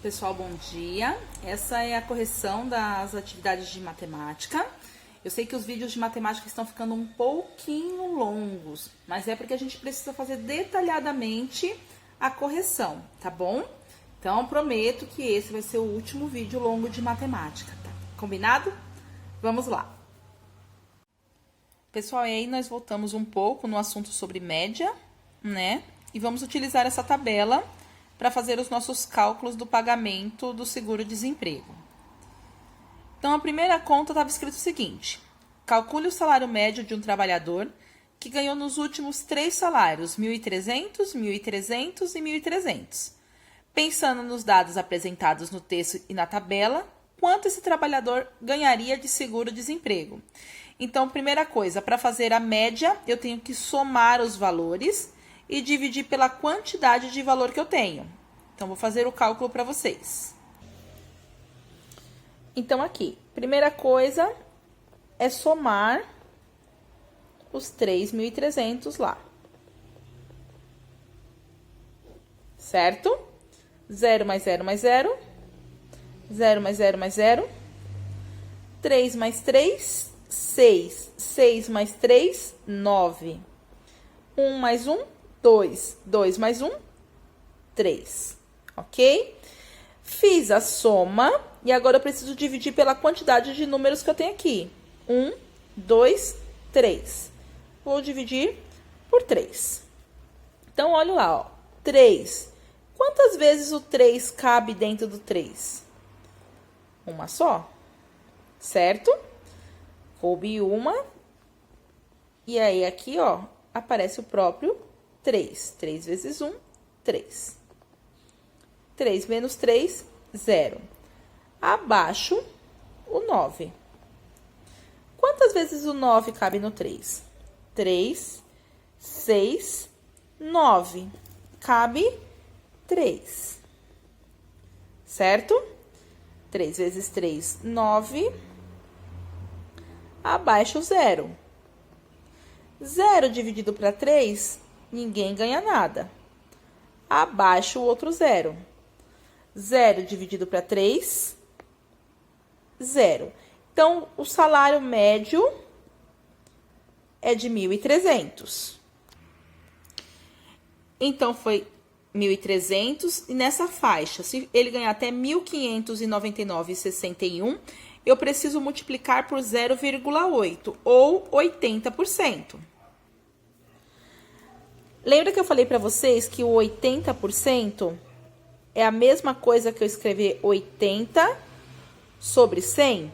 Pessoal, bom dia. Essa é a correção das atividades de matemática. Eu sei que os vídeos de matemática estão ficando um pouquinho longos, mas é porque a gente precisa fazer detalhadamente a correção, tá bom? Então, prometo que esse vai ser o último vídeo longo de matemática, tá? Combinado? Vamos lá. Pessoal, e aí nós voltamos um pouco no assunto sobre média, né? E vamos utilizar essa tabela para fazer os nossos cálculos do pagamento do seguro-desemprego. Então, a primeira conta estava escrito o seguinte: calcule o salário médio de um trabalhador que ganhou nos últimos 3 salários, 1.300, 1.300 e 1.300. Pensando nos dados apresentados no texto e na tabela, quanto esse trabalhador ganharia de seguro-desemprego? Então, primeira coisa, para fazer a média, eu tenho que somar os valores e dividir pela quantidade de valor que eu tenho. Então, vou fazer o cálculo para vocês. Então, aqui, primeira coisa é somar os 3.300 lá. Certo? 0 mais 0 mais 0. 0 mais 0 mais 0. 3 mais 3, 6. 6 mais 3, 9. 1 mais 1, 2. 2 mais 1, 3. Ok? Fiz a soma e agora eu preciso dividir pela quantidade de números que eu tenho aqui. 1, 2, 3. Vou dividir por 3. Então, olha lá, ó. 3. Quantas vezes o 3 cabe dentro do 3? Uma só, certo? Coube uma. E aí, aqui, ó, aparece o próprio 3. 3 vezes 1, 3. 3 menos 3, 0. Abaixo, o 9. Quantas vezes o 9 cabe no 3? 3, 6, 9. Cabe 3. Certo? 3 vezes 3, 9. Abaixo o 0. 0 dividido para 3, ninguém ganha nada. Abaixo o outro 0. 0 dividido para 3, 0. Então, o salário médio é de 1.300. Então, foi 1.300 e nessa faixa, se ele ganhar até 1.599,61, eu preciso multiplicar por 0,8 ou 80%. Lembra que eu falei para vocês que o 80% é a mesma coisa que eu escrever 80 sobre 100?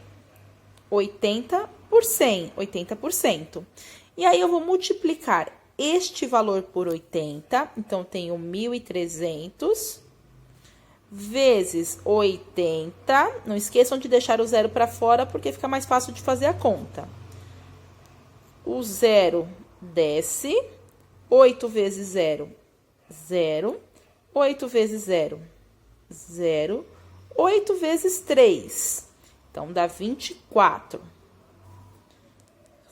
80 por 100, 80%. E aí, eu vou multiplicar este valor por 80, então, eu tenho 1.300 vezes 80. Não esqueçam de deixar o 0 para fora, porque fica mais fácil de fazer a conta. O 0 desce. 8 vezes 0, 0. 8 vezes 0, 0. 8 vezes 3, então, dá 24.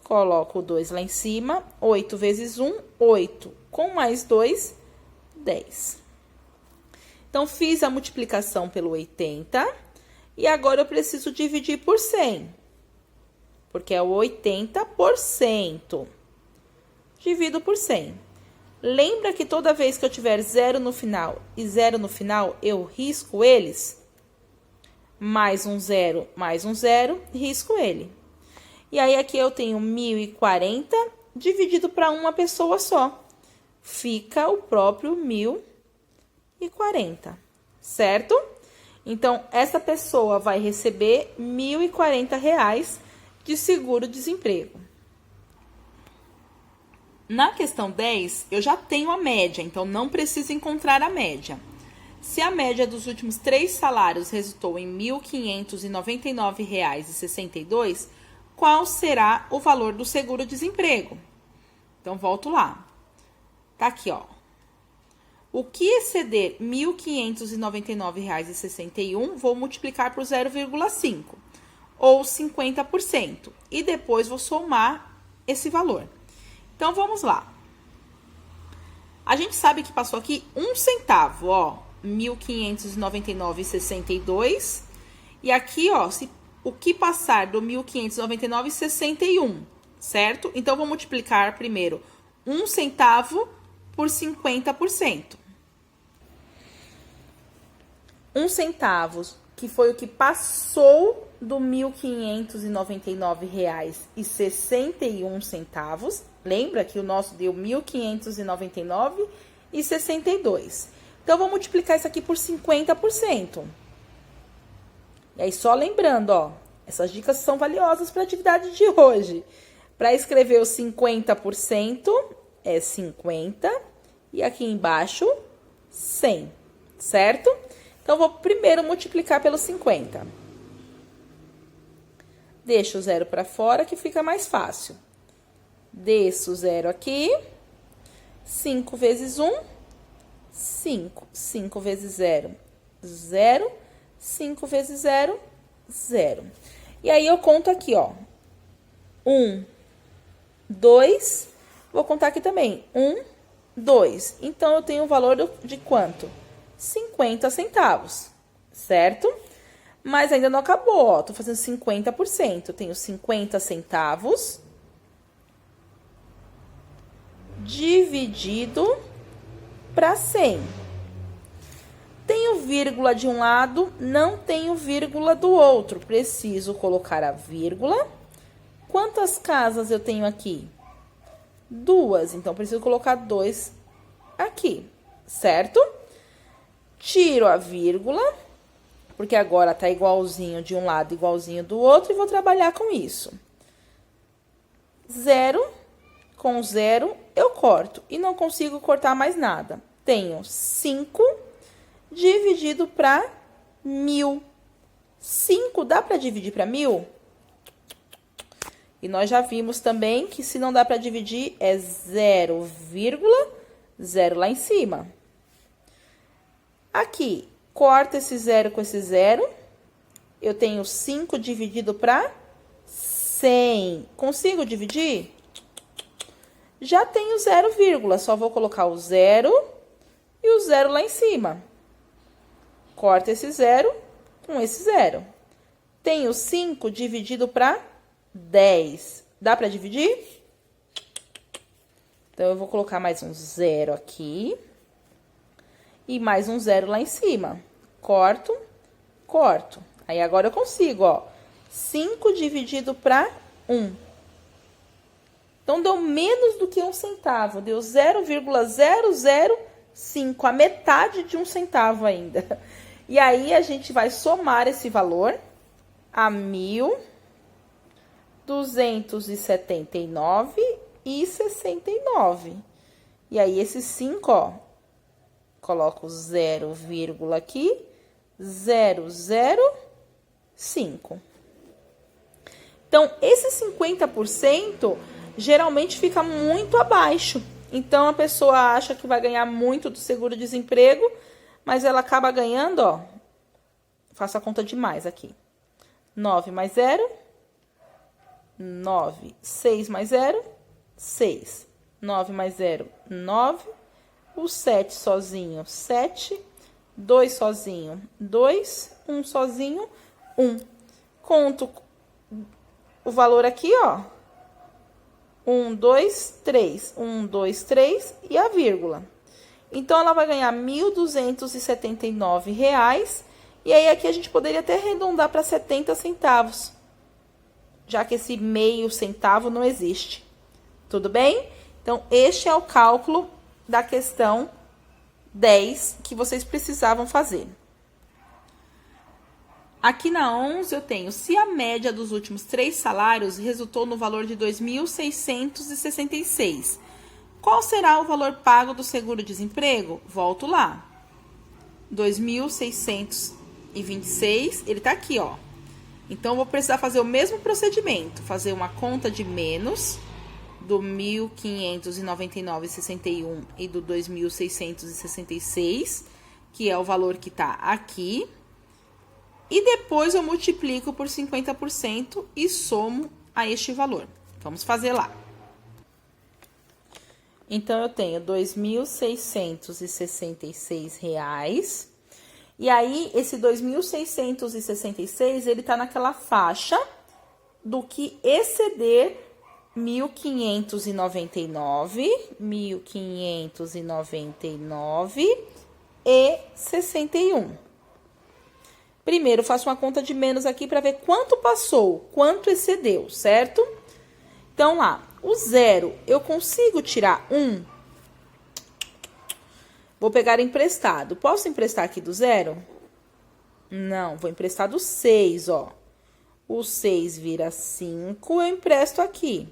Coloco o 2 lá em cima. 8 vezes 1, 8. Com mais 2, 10. Então, fiz a multiplicação pelo 80. E agora eu preciso dividir por 100. Porque é o 80%. Divido por 100. Lembra que toda vez que eu tiver 0 no final e 0 no final, eu risco eles? Mais um 0, risco ele. E aí, aqui eu tenho 1.040 dividido para uma pessoa só. Fica o próprio 1.040, certo? Então, essa pessoa vai receber R$ 1.040 de seguro-desemprego. Na questão 10, eu já tenho a média, então não preciso encontrar a média. Se a média dos últimos 3 salários resultou em R$ 1.599,62, qual será o valor do seguro-desemprego? Então, volto lá. Tá aqui, ó. O que exceder R$ 1.599,61, vou multiplicar por 0,5, ou 50%. E depois vou somar esse valor. Então, vamos lá. A gente sabe que passou aqui 1 centavo, ó. 1.599,62. E aqui, ó, o que passar do 1.599,61, certo? Então, vou multiplicar primeiro 1 centavo por 50%. 1 centavo, que foi o que passou do R$ 1.599,61. Lembra que o nosso deu R$ 1.599,62. Então, vou multiplicar isso aqui por 50%. E aí, só lembrando, ó, essas dicas são valiosas para a atividade de hoje. Para escrever o 50%, é 50, e aqui embaixo, 100, certo? Então, vou primeiro multiplicar pelo 50. Deixo o zero para fora, que fica mais fácil. Desço o zero aqui. 5 vezes 1, 5. 5 vezes 0, 0. 5 vezes 0, 0. E aí, eu conto aqui, ó. 1, 2. Vou contar aqui também. 1, 2. Então, eu tenho um valor de quanto? 50 centavos, certo? Mas ainda não acabou, ó. Tô fazendo 50%. Eu tenho 50 centavos dividido para 100. Tenho vírgula de um lado, não tenho vírgula do outro. Preciso colocar a vírgula. Quantas casas eu tenho aqui? 2. Então, preciso colocar 2 aqui, certo? Tiro a vírgula, porque agora tá igualzinho de um lado, igualzinho do outro, e vou trabalhar com isso. 0 com 0, eu corto. E não consigo cortar mais nada. Tenho 5 dividido para 1.000. 5 dá para dividir para 1.000? E nós já vimos também que se não dá para dividir, é 0,0 lá em cima. Aqui, corta esse 0 com esse 0. Eu tenho 5 dividido para 100. Consigo dividir? Já tenho 0, só vou colocar o 0 e o 0 lá em cima. Corta esse 0 com esse 0. Tenho 5 dividido para 10. Dá para dividir? Então, eu vou colocar mais um 0 aqui. E mais um 0 lá em cima. Corto, corto. Aí, agora eu consigo, ó. 5 dividido para 1. Então, deu menos do que 1 centavo. Deu 0,005. A metade de 1 centavo ainda. E aí, a gente vai somar esse valor a 1.279,69. E aí, esse 5, ó, coloco 0, aqui, 005. Então, esse 50% geralmente fica muito abaixo. Então, a pessoa acha que vai ganhar muito do seguro-desemprego, mas ela acaba ganhando, ó, faço a conta de mais aqui. 9 mais 0, 9. 6 mais 0, 6. 9 mais 0, 9. O 7 sozinho, 7. 2 sozinho, 2. 1 sozinho, 1. Conto o valor aqui, ó. 1, 2, 3. 1, 2, 3 e a vírgula. Então, ela vai ganhar R$ 1.279. E aí, aqui a gente poderia até arredondar para 70 centavos. Já que esse meio centavo não existe. Tudo bem? Então, este é o cálculo da questão 10 que vocês precisavam fazer. Aqui na 11 eu tenho, se a média dos últimos 3 salários resultou no valor de 2.666, qual será o valor pago do seguro-desemprego? Volto lá. 2.626, ele tá aqui, ó. Então, eu vou precisar fazer o mesmo procedimento, fazer uma conta de menos do 1.599,61 e do 2.666, que é o valor que tá aqui. E depois eu multiplico por 50% e somo a este valor. Vamos fazer lá. Então, eu tenho R$ 2.666 E aí, esse 2.666, ele tá naquela faixa do que exceder 1.599 Primeiro, faço uma conta de menos aqui para ver quanto passou, quanto excedeu, certo? Então, lá, o 0, eu consigo tirar 1? Vou pegar emprestado. Posso emprestar aqui do 0? Não, vou emprestar do 6, ó. O 6 vira 5, eu empresto aqui.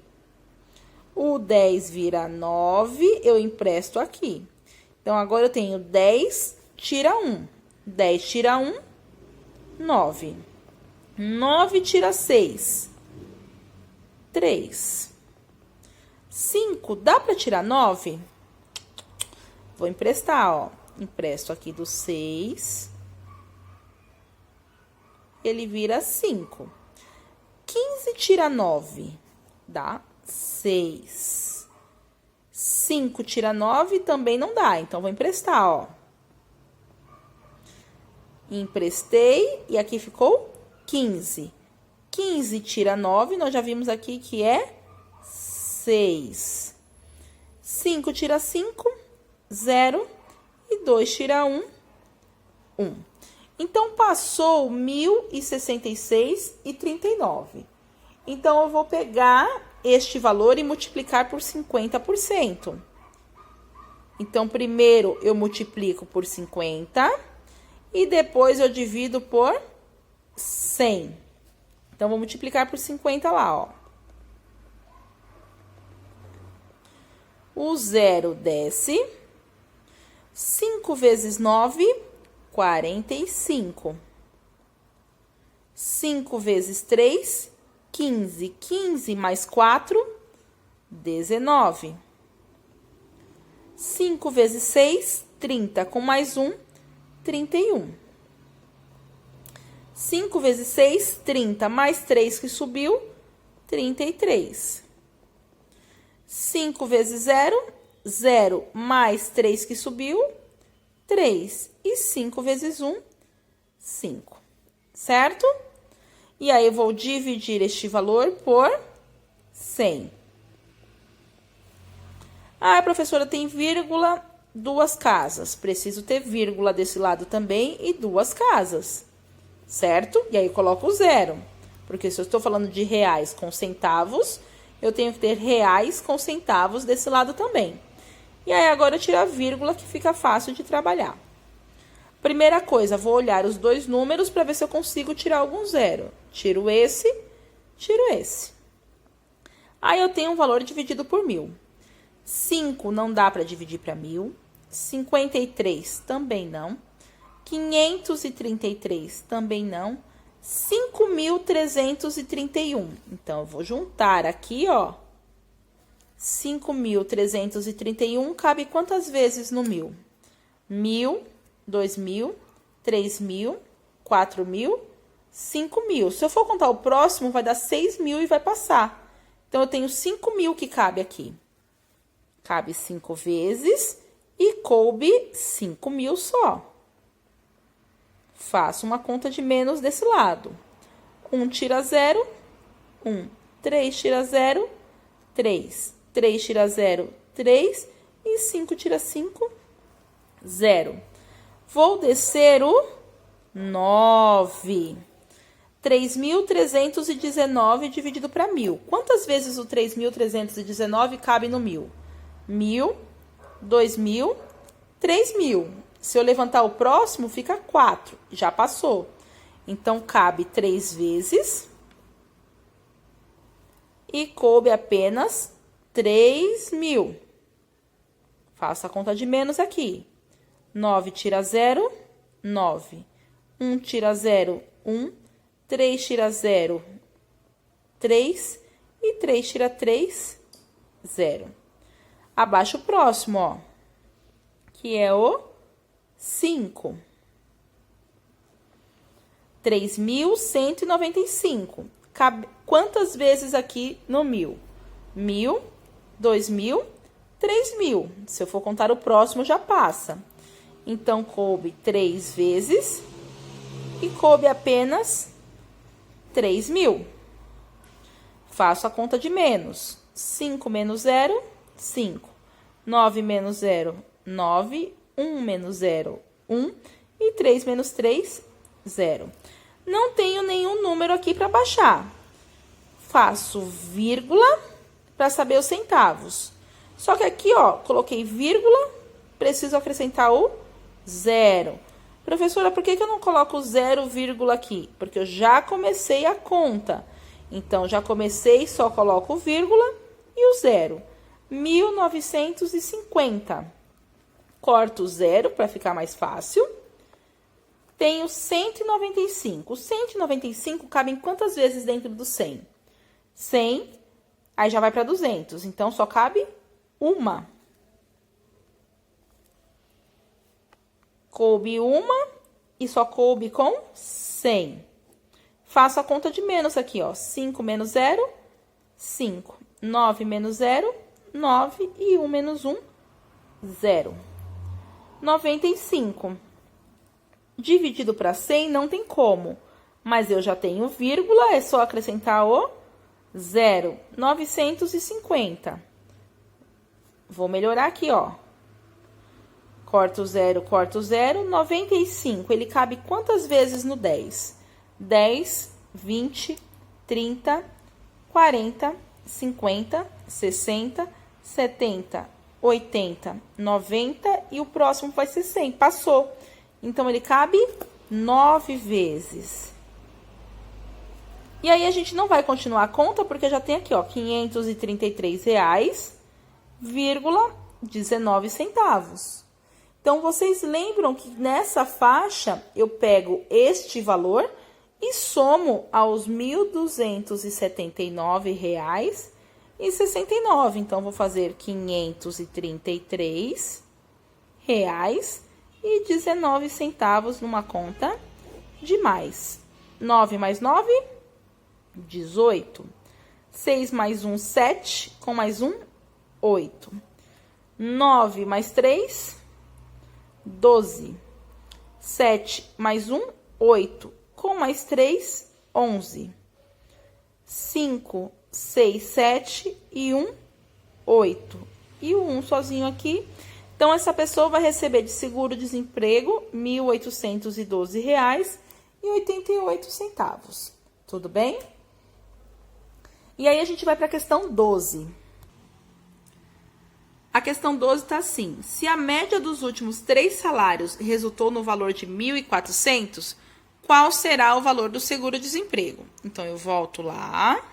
O 10 vira 9, eu empresto aqui. Então, agora eu tenho 10, tira 1. 10 tira 1, 9. 9 tira 6, 3. 5, dá para tirar 9? Vou emprestar, ó. Empresto aqui do 6. Ele vira 5. 15 tira 9, dá 6. 5 tira 9, também não dá, então vou emprestar, ó. Emprestei e aqui ficou 15. 15 tira 9, nós já vimos aqui que é 6. 5 tira 5, 0. E 2 tira 1, 1. Então, passou 1.066,39. Então, eu vou pegar este valor e multiplicar por 50%. Então, primeiro eu multiplico por 50 e depois eu divido por 100. Então, vou multiplicar por 50 lá, ó. O 0 desce. 5 vezes 9, 45. 5 vezes 3, 15. 15 mais 4, 19. 5 vezes 6, 30. Com mais 1, 31. 5 vezes 6, 30. Mais 3 que subiu, 33. 5 vezes 0, 0 mais 3 que subiu, 3. E 5 vezes 1, 5. Certo? E aí, eu vou dividir este valor por 100. Ah, professora, tem vírgula, 2 casas. Preciso ter vírgula desse lado também e 2 casas. Certo? E aí, eu coloco o 0. Porque se eu estou falando de reais com centavos, eu tenho que ter reais com centavos desse lado também. E aí, agora eu tiro a vírgula, que fica fácil de trabalhar. Primeira coisa, vou olhar os dois números para ver se eu consigo tirar algum zero. Tiro esse, tiro esse. Aí, eu tenho um valor dividido por 1.000. 5 não dá para dividir para 1.000. 53 também não. 533 também não. 5.331. Então, eu vou juntar aqui, ó. 5.331 cabe quantas vezes no 1.000? 1.000, 2.000, 3.000, 4.000, 5.000. Se eu for contar o próximo, vai dar 6.000 e vai passar. Então, eu tenho 5.000 que cabe aqui. Cabe 5 vezes e coube 5.000 só. Faço uma conta de menos desse lado. 1 tira 0, 1. 3 tira 0, 3. 3 tira 0, 3. E 5 tira 5, 0. Vou descer o 9. 3.319 dividido para 1.000. Quantas vezes o 3.319 cabe no 1.000? 1.000, 2.000, 3.000. Se eu levantar o próximo, fica 4. Já passou. Então, cabe 3 vezes. E coube apenas 3.000. Faço a conta de menos aqui. 9 tira 0, 9. 1 tira 0, 1. 3 tira 0, 3. E 3 tira 3, 0. Abaixo o próximo, ó. Que é o 5. 3.195. Cabe quantas vezes aqui no 1.000? 1.000, 2.000, 3.000. Se eu for contar o próximo, já passa. Então, coube 3 vezes e coube apenas 3.000. Faço a conta de menos. 5 menos 0, 5. 9 menos 0, 9. 1 menos 0, 1. E 3 menos 3, 0. Não tenho nenhum número aqui para baixar. Faço vírgula para saber os centavos. Só que aqui, ó, coloquei vírgula, preciso acrescentar o 0. Professora, por que eu não coloco o 0, vírgula aqui? Porque eu já comecei a conta. Então, já comecei, só coloco o vírgula e o 0. 1950. Corto o 0 para ficar mais fácil. Tenho 195. O 195 cabe em quantas vezes dentro do 100? 100, aí já vai para 200. Então, só cabe uma. Coube uma e só coube com 100. Faço a conta de menos aqui, ó. 5 menos 0, 5. 9 menos 0, 9. E 1 menos 1, 0. 95. Dividido para 100 não tem como. Mas eu já tenho vírgula, é só acrescentar o 0. 950. Vou melhorar aqui, ó. Corto o 0, corto o 0. 95, ele cabe quantas vezes no 10? 10, 20, 30, 40, 50, 60, 70, 80, 90 e o próximo vai ser 100. Passou. Então, ele cabe 9 vezes. E aí, a gente não vai continuar a conta, porque já tem aqui, ó, R$533,19. Então, vocês lembram que nessa faixa, eu pego este valor e somo aos R$1.279,69. Então, vou fazer R$533,19 numa conta de mais. 9 mais 9, 18. 6 mais 1, 7. Com mais 1, 8. 9 mais 3, 12. 7 mais 1, 8. Com mais 3, 11. 5, 6, 7 e 1, 8. E o 1 sozinho aqui. Então, essa pessoa vai receber de seguro-desemprego R$ 1.812,88. Tudo bem? E aí, a gente vai para a questão 12. A questão 12 está assim. Se a média dos últimos 3 salários resultou no valor de 1.400, qual será o valor do seguro-desemprego? Então, eu volto lá.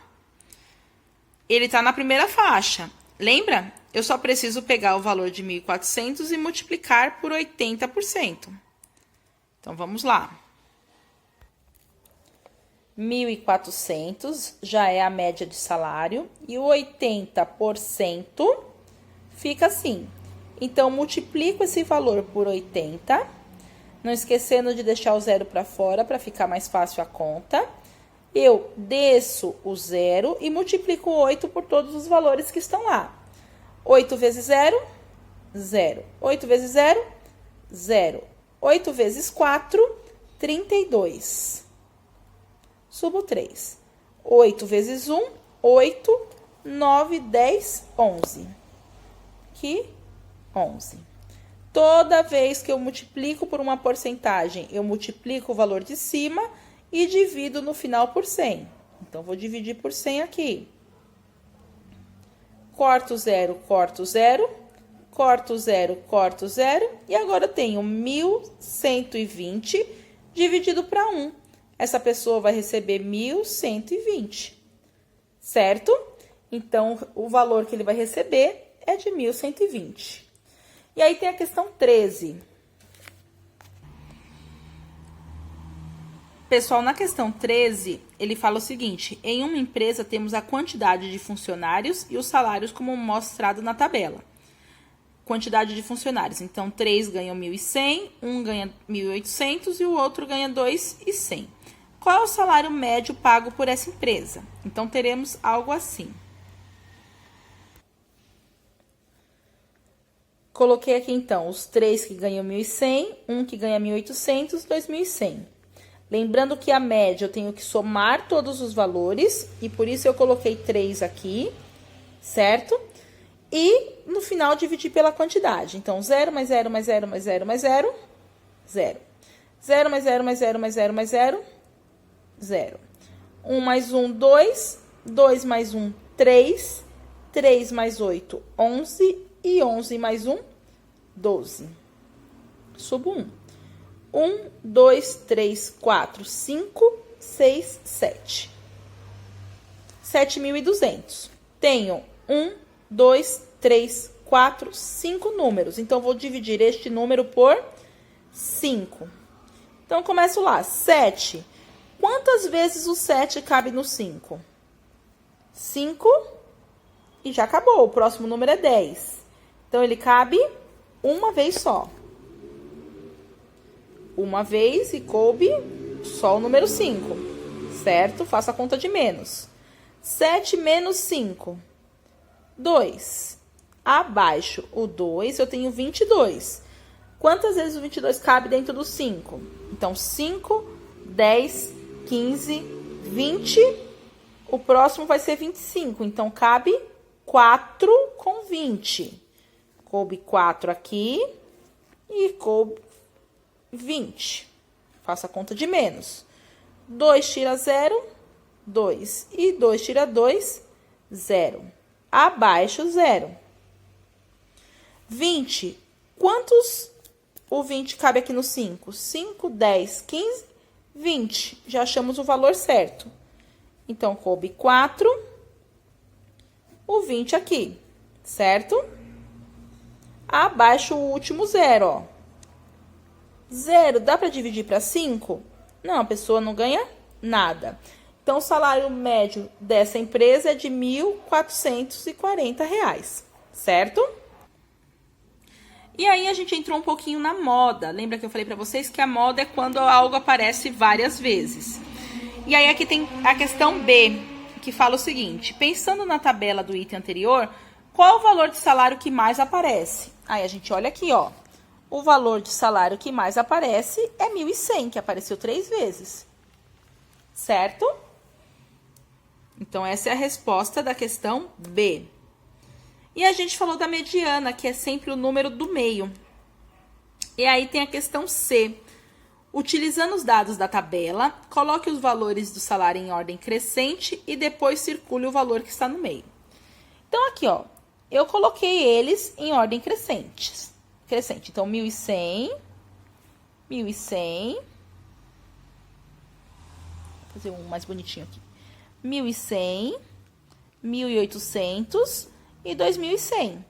Ele está na primeira faixa. Lembra? Eu só preciso pegar o valor de 1.400 e multiplicar por 80%. Então, vamos lá. 1.400 já é a média de salário e o 80% fica assim. Então, multiplico esse valor por 80, não esquecendo de deixar o 0 para fora para ficar mais fácil a conta. Eu desço o 0 e multiplico o 8 por todos os valores que estão lá. 8 vezes 0, 0. 8 vezes 0, 0. 8 vezes 4, 32. Subo 3. 8 vezes 1, 8. 9, 10, 11. Aqui, 11. Toda vez que eu multiplico por uma porcentagem, eu multiplico o valor de cima e divido no final por 100. Então, vou dividir por 100 aqui. Corto 0, corto 0, corto 0, corto 0. E agora eu tenho 1.120 dividido para 1. Essa pessoa vai receber 1.120, certo? Então, o valor que ele vai receber é de 1.120. E aí tem a questão 13. Pessoal, na questão 13, ele fala o seguinte: em uma empresa temos a quantidade de funcionários e os salários como mostrado na tabela. Quantidade de funcionários. Então, 3 ganham 1.100, um ganha 1.800 e o outro ganha 2.100. Qual é o salário médio pago por essa empresa? Então, teremos algo assim. Coloquei aqui, então, os 3 que ganham 1.100, 1 que ganha 1.800, 2.100. Lembrando que a média eu tenho que somar todos os valores, e por isso eu coloquei 3 aqui, certo? E no final dividir pela quantidade. Então, 0 mais 0 mais 0 mais 0 mais 0, 0. 0 mais 0 mais 0 mais 0 mais 0, 0. 1 mais 1, 2. 2 mais 1, 3. 3 mais 8, 11. E 11 mais 1, 12. Subo 1. 1, 2, 3, 4, 5, 6, 7. 7.200. Tenho 1, 2, 3, 4, 5 números. Então, vou dividir este número por 5. Então, começo lá. 7. Quantas vezes o 7 cabe no 5? 5 e já acabou. O próximo número é 10. Então, ele cabe uma vez só. Uma vez e coube só o número 5, certo? Faça a conta de menos. 7 menos 5, 2. Abaixo o 2, eu tenho 22. Quantas vezes o 22 cabe dentro do 5? Então, 5, 10, 15, 20. O próximo vai ser 25. Então, cabe 4 com 20. Coube 4 aqui e coube 20. Faça a conta de menos. 2 tira 0, 2. E 2 tira 2, 0. Abaixo 0. 20. Quantos o 20 cabe aqui no 5? 5, 10, 15, 20. Já achamos o valor certo. Então, coube 4, o 20 aqui, certo? Abaixo o último 0, ó. 0 dá para dividir para 5? Não, a pessoa não ganha nada. Então, o salário médio dessa empresa é de R$ 1.440, certo? E aí, a gente entrou um pouquinho na moda. Lembra que eu falei para vocês que a moda é quando algo aparece várias vezes. E aí, aqui tem a questão B, que fala o seguinte. Pensando na tabela do item anterior, qual o valor de salário que mais aparece? Aí, a gente olha aqui, ó. O valor de salário que mais aparece é 1.100, que apareceu 3 vezes. Certo? Então, essa é a resposta da questão B. E a gente falou da mediana, que é sempre o número do meio. E aí tem a questão C. Utilizando os dados da tabela, coloque os valores do salário em ordem crescente e depois circule o valor que está no meio. Então, aqui, ó, eu coloquei eles em ordem crescente. Então, 1.100, 1.100. Vou fazer um mais bonitinho aqui. 1.100, 1.800 e 2.100.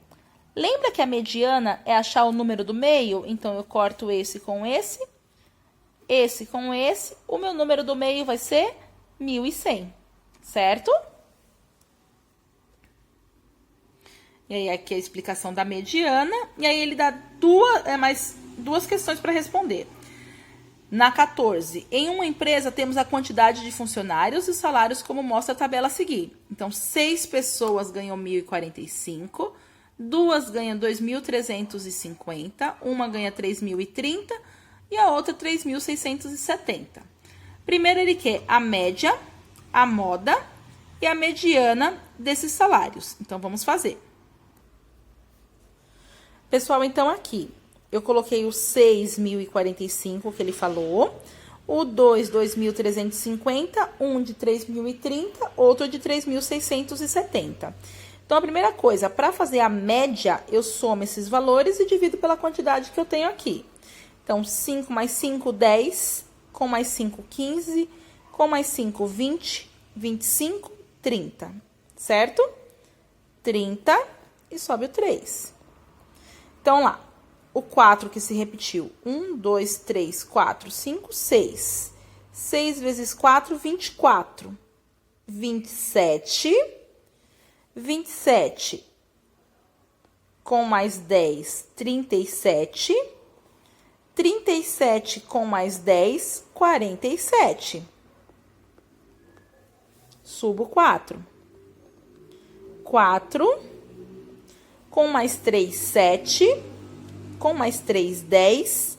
Lembra que a mediana é achar o número do meio? Então, eu corto esse com esse com esse. O meu número do meio vai ser 1.100, certo? E aí, aqui é a explicação da mediana. E aí, ele dá mais duas questões para responder. Na 14, em uma empresa temos a quantidade de funcionários e salários como mostra a tabela a seguir. Então, 6 pessoas ganham 1.045, 2 ganham 2.350, uma ganha 3.030 e a outra 3.670. Primeiro, ele quer a média, a moda e a mediana desses salários. Então, vamos fazer. Pessoal, então, aqui eu coloquei o 6.045 que ele falou, o 2, 2.350, um de 3.030, outro de 3.670. Então, a primeira coisa, para fazer a média, eu somo esses valores e divido pela quantidade que eu tenho aqui. Então, 5 mais 5, 10, com mais 5, 15, com mais 5, 20, 25, 30, certo? 30 e sobe o 3. Então, lá. O 4 que se repetiu. 1, 2, 3, 4, 5, 6. 6 vezes 4, 24. 27. 27 com mais 10, 37. 37 com mais 10, 47. Subo 4. 4 com mais 3, 7. com mais 3, 10.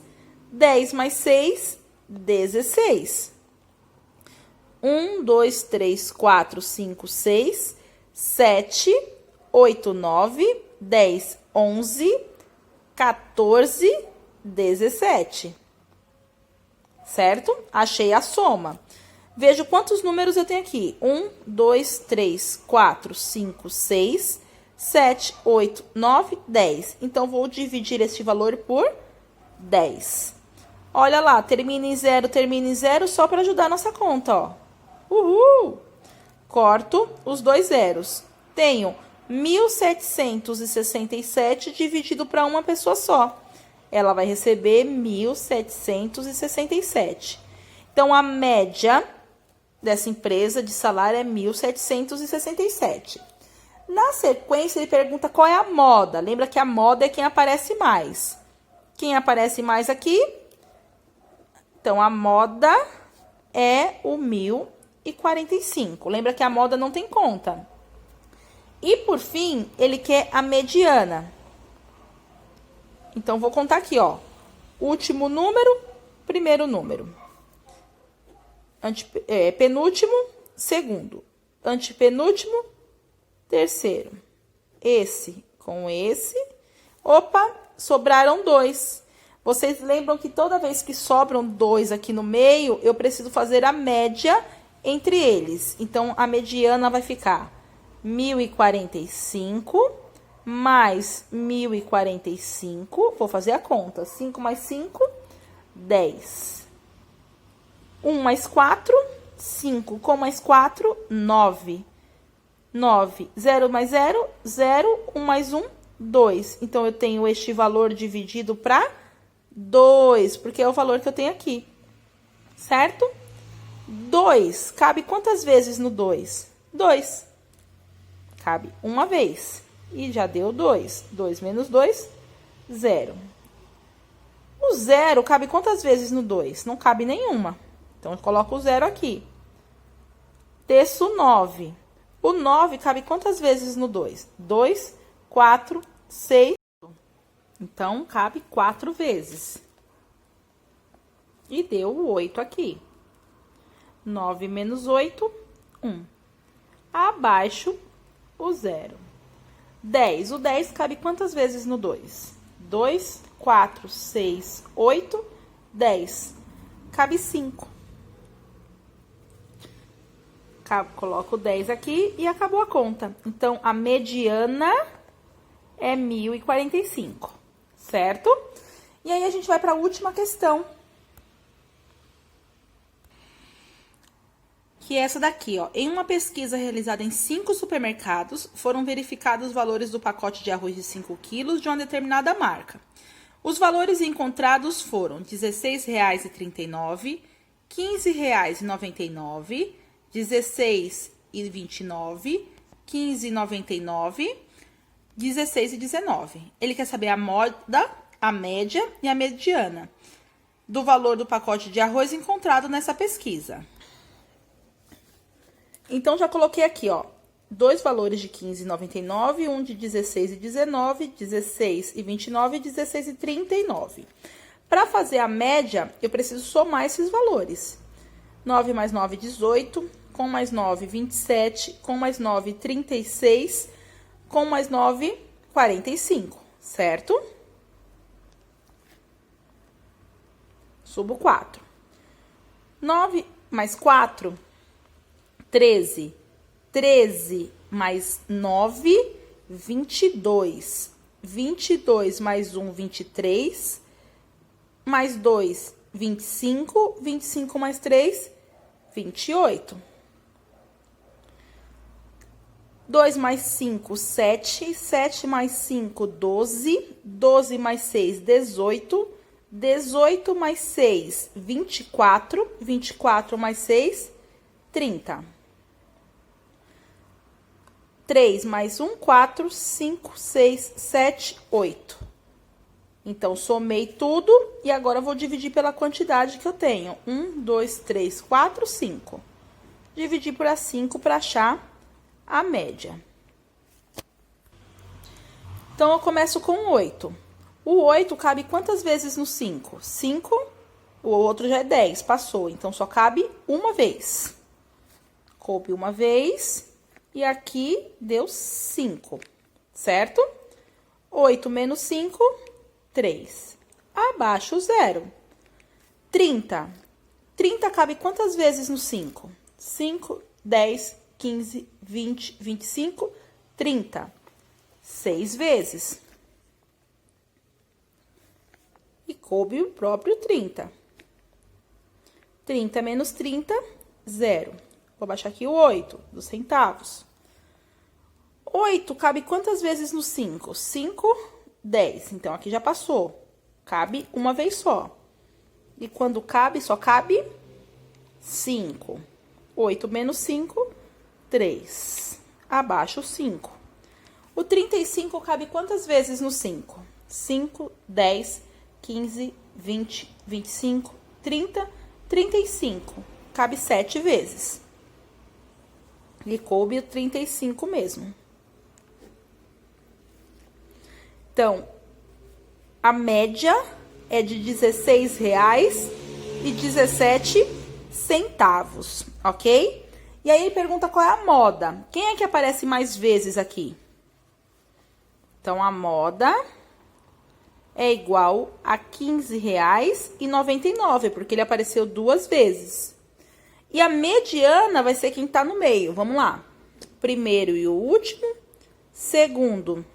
10 mais 6, 16. 1, 2, 3, 4, 5, 6, 7, 8, 9, 10, 11, 14, 17. Certo? Achei a soma. Vejo quantos números eu tenho aqui. 1, 2, 3, 4, 5, 6, 7, 8, 9, 10. Então, vou dividir este valor por 10. Olha lá, termina em 0, só para ajudar a nossa conta, ó. Uhul! Corto os dois zeros. Tenho 1.767 dividido para uma pessoa só. Ela vai receber 1.767. Então, a média dessa empresa de salário é 1.767. Na sequência, ele pergunta qual é a moda. Lembra que a moda é quem aparece mais. Quem aparece mais aqui? Então, a moda é o 1.045. Lembra que a moda não tem conta. E, por fim, ele quer a mediana. Então, vou contar aqui, ó. Último número, primeiro número. Penúltimo, segundo. Antepenúltimo, terceiro. Esse com esse. Opa, sobraram 2. Vocês lembram que toda vez que sobram 2 aqui no meio, eu preciso fazer a média entre eles. Então, a mediana vai ficar 1.045 mais 1.045. Vou fazer a conta. 5 mais 5, 10. 1 mais 4, 5. Com mais 4, 9. 9. 0 mais 0, 0. 1 mais 1, 2. Então, eu tenho este valor dividido para 2, porque é o valor que eu tenho aqui. Certo? 2. Cabe quantas vezes no 2? 2. Cabe uma vez. E já deu 2. 2 menos 2, 0. O 0 cabe quantas vezes no 2? Não cabe nenhuma. Então, eu coloco o 0 aqui. Terço 9. O 9 cabe quantas vezes no 2? 2, 4, 6. Então, cabe 4 vezes. E deu o 8 aqui. 9 menos 8, 1. Abaixo o 0. 10. O 10 cabe quantas vezes no 2? 2, 4, 6, 8, 10. Cabe 5. Coloco o 10 aqui e acabou a conta. Então, a mediana é 1.045, certo? E aí, a gente vai para a última questão. Que é essa daqui, ó. Em uma pesquisa realizada em 5 supermercados, foram verificados os valores do pacote de arroz de 5 quilos de uma determinada marca. Os valores encontrados foram R$ 16,39, R$ 15,99, R$ 16,29, R$ 15,99, R$ 16,19. Ele quer saber a moda, a média e a mediana do valor do pacote de arroz encontrado nessa pesquisa. Então, já coloquei aqui, ó, 2 valores de 15,99, um de 16,19, 16,29 e 16,39. Para fazer a média, eu preciso somar esses valores. 9 mais 9, 18, com mais 9, 27, com mais 9, 36, com mais 9, 45, certo? Subo 4. 9 mais 4, 13. 13 mais 9, 22. 22 mais 1, 23. Mais 2, 25. 25 mais 3, 28. 2 mais 5, 7. 7 mais 5, 12. 12 mais 6, 18. 18 mais 6, 24. 24 mais 6, 30. 3 mais 1, 4, 5, 6, 7, 8. Então, somei tudo e agora vou dividir pela quantidade que eu tenho. 1, 2, 3, 4, 5. Dividir por 5 para achar a média. Então, eu começo com 8. O 8 cabe quantas vezes no 5? 5, o outro já é 10, passou. Então, só cabe uma vez. Coube uma vez e aqui deu 5, certo? 8 menos 5, 3. Abaixo o 0. 30. 30 cabe quantas vezes no 5? 5, 10, 15, 20, 25, 30. 6 vezes. E coube o próprio 30. 30 menos 30, 0. Vou baixar aqui o 8, dos centavos. 8 cabe quantas vezes no 5? 5, 10. Então, aqui já passou. Cabe uma vez só. E quando cabe, só cabe 5. 8 menos 5, 3. Abaixo o 5. O 35 cabe quantas vezes no 5? 5, 10, 15, 20, 25, 30, 35. Cabe 7 vezes. E coube o 35 mesmo. Então, a média é de R$16,17, ok? E aí ele pergunta qual é a moda. Quem é que aparece mais vezes aqui? Então, a moda é igual a R$15,99, porque ele apareceu 2 vezes. E a mediana vai ser quem tá no meio. Vamos lá. Primeiro e o último. Segundo,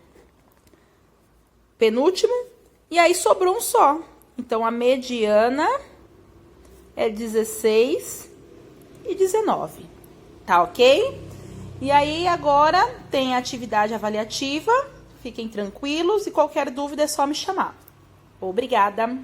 penúltimo. E aí sobrou um só. Então, a mediana é 16,19. Tá ok? E aí, agora tem a atividade avaliativa. Fiquem tranquilos e qualquer dúvida é só me chamar. Obrigada!